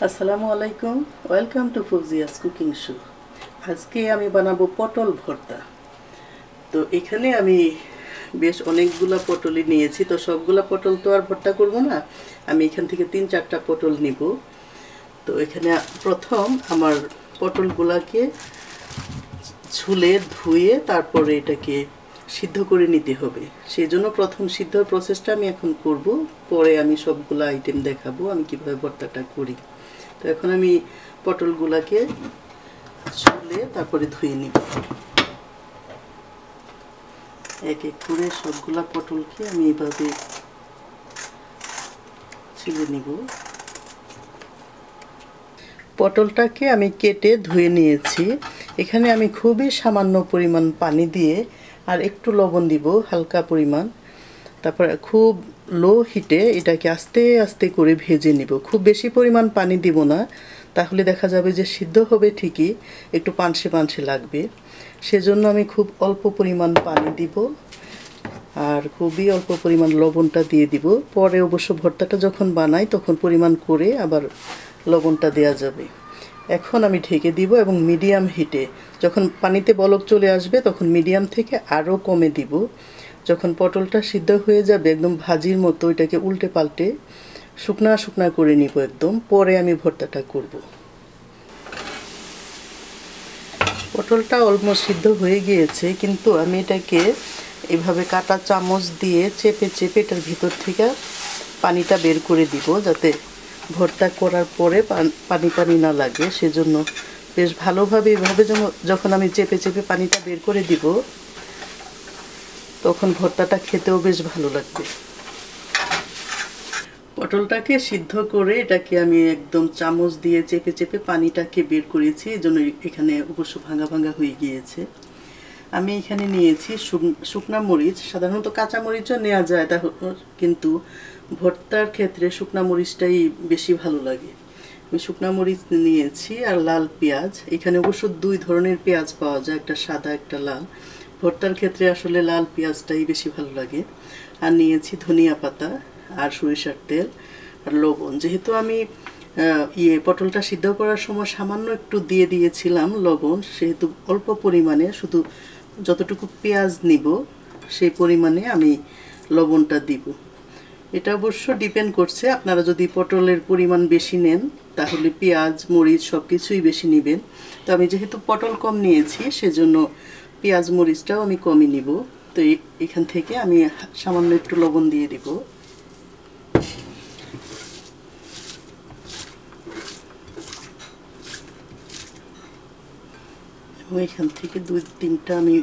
আসসালামু আলাইকুম, welcome to Fauzia's cooking show. আজকে আমি বানাবো পটল ভর্তা। তো এখানে আমি বেশ অনেকগুলা পটলই নিয়েছি। তো সবগুলা পটল তো আর ভর্তা করব না, আমি এখান থেকে 3-4টা পটল নিব। তো এখানে প্রথম আমার পটলগুলাকে ছুলে ধুয়ে তারপরে এটাকে সিদ্ধ করে নিতে হবে। সেই জন্য প্রথম সিদ্ধর প্রসেসটা আমি এখন করব, পরে আমি সবগুলো আইটেম দেখাবো আমি কিভাবে ভর্তাটা করি। তো এখন আমি পটলগুলাকে ছুলে তারপরে ধুয়ে নিব। এক এক করে সবগুলা পটলকে আমি এভাবে ছিলে নিব। পটলটাকে আমি কেটে ধুয়ে নিয়েছি। এখানে আমি খুবই সামান্য পরিমাণ পানি দিয়ে আর একটু লবণ দিব হালকা পরিমাণ। তারপর খুব লো হিটে এটাকে আস্তে আস্তে করে ভেজে নিব। খুব বেশি পরিমাণ পানি দিব না, তাহলে দেখা যাবে যে সিদ্ধ হবে ঠিকই, একটু পানসে পানসে লাগবে। সেজন্য আমি খুব অল্প পরিমাণ পানি দিব আর খুবই অল্প পরিমাণ লবণটা দিয়ে দিব। পরে অবশ্য ভর্তাটা যখন বানাই তখন পরিমাণ করে আবার লবণটা দেওয়া যাবে। এখন আমি ঢেকে দিব এবং মিডিয়াম হিটে, যখন পানিতে বলক চলে আসবে তখন মিডিয়াম থেকে আরও কমে দিব। যখন পটলটা সিদ্ধ হয়ে যাবে একদম ভাজির মতো, এটাকে উল্টে পাল্টে শুকনা শুকনা করে নিব একদম। পরে আমি ভর্তাটা করব। পটলটা অলমোস্ট সিদ্ধ হয়ে গিয়েছে, কিন্তু আমি এটাকে এভাবে কাটা চামচ দিয়ে চেপে চেপে এটার ভিতর থেকে পানিটা বের করে দিব, যাতে ভর্তা করার পরে পানি পানি না লাগে। সেজন্য বেশ ভালোভাবে এভাবে যখন আমি চেপে চেপে পানিটা বের করে দিব তখন ভর্তাটা খেতেও বেশ ভালো লাগবে। পটলটাকে সিদ্ধ করে এটাকে আমি একদম চামচ দিয়ে চেপে চেপে পানিটাকে বের করেছি, এই জন্য এখানে অবশ্য ভাঙা ভাঙা হয়ে গিয়েছে। আমি এখানে নিয়েছি শুকনা মরিচ। সাধারণত কাঁচা মরিচও নেওয়া যায়, কিন্তু ভর্তার ক্ষেত্রে শুকনা মরিচটাই বেশি ভালো লাগে। আমি শুকনা মরিচ নিয়েছি আর লাল পেঁয়াজ। এখানে অবশ্য 2 ধরনের পেঁয়াজ পাওয়া যায়, একটা সাদা একটা লাল। ভর্তার ক্ষেত্রে আসলে লাল পেঁয়াজটাই বেশি ভালো লাগে। আর নিয়েছি ধনিয়া পাতা আর সরিষার তেল আর লবণ। যেহেতু আমি পটলটা সিদ্ধ করার সময় সামান্য একটু দিয়ে দিয়েছিলাম লবণ, সেহেতু অল্প পরিমাণে, শুধু যতটুকু পেঁয়াজ নিব সেই পরিমাণে আমি লবণটা দিব। এটা অবশ্য ডিপেন্ড করছে, আপনারা যদি পটলের পরিমাণ বেশি নেন তাহলে পেঁয়াজ মরিচ সব কিছুই বেশি নেবেন। তো আমি যেহেতু পটল কম নিয়েছি সেজন্য পেঁয়াজ মরিচটাও আমি কমই নিব। তো এখান থেকে আমি সামান্য একটু লবণ দিয়ে দিব। এবং এখান থেকে 2-3টা আমি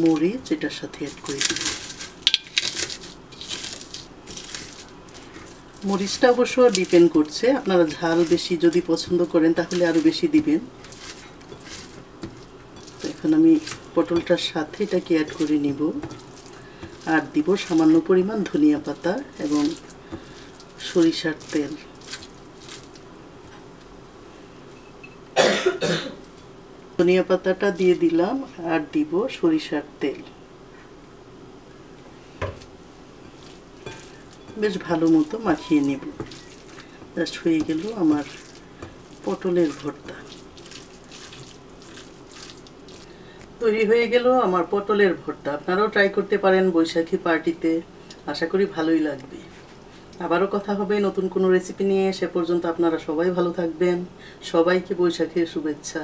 মরিচ এটার সাথে অ্যাড করে দিব। মরিচটা অবশ্য ডিপেন্ড করছে, আপনারা ঝাল বেশি যদি পছন্দ করেন তাহলে আরও বেশি দিবেন। তো এখন আমি পটলটার সাথে এটাকে অ্যাড করে নিব আর দিব সামান্য পরিমাণ ধনিয়া পাতা এবং সরিষার তেল। ধনিয়া পাতাটা দিয়ে দিলাম আর দিব সরিষার তেল। বেশ ভালো মতো মাখিয়ে নেব। জাস্ট হয়ে গেল আমার পটলের ভর্তা। তৈরি হয়ে গেল আমার পটলের ভর্তা। আপনারাও ট্রাই করতে পারেন বৈশাখী পার্টিতে, আশা করি ভালোই লাগবে। আবারও কথা হবে নতুন কোনো রেসিপি নিয়ে। সে পর্যন্ত আপনারা সবাই ভালো থাকবেন। সবাইকে বৈশাখীর শুভেচ্ছা।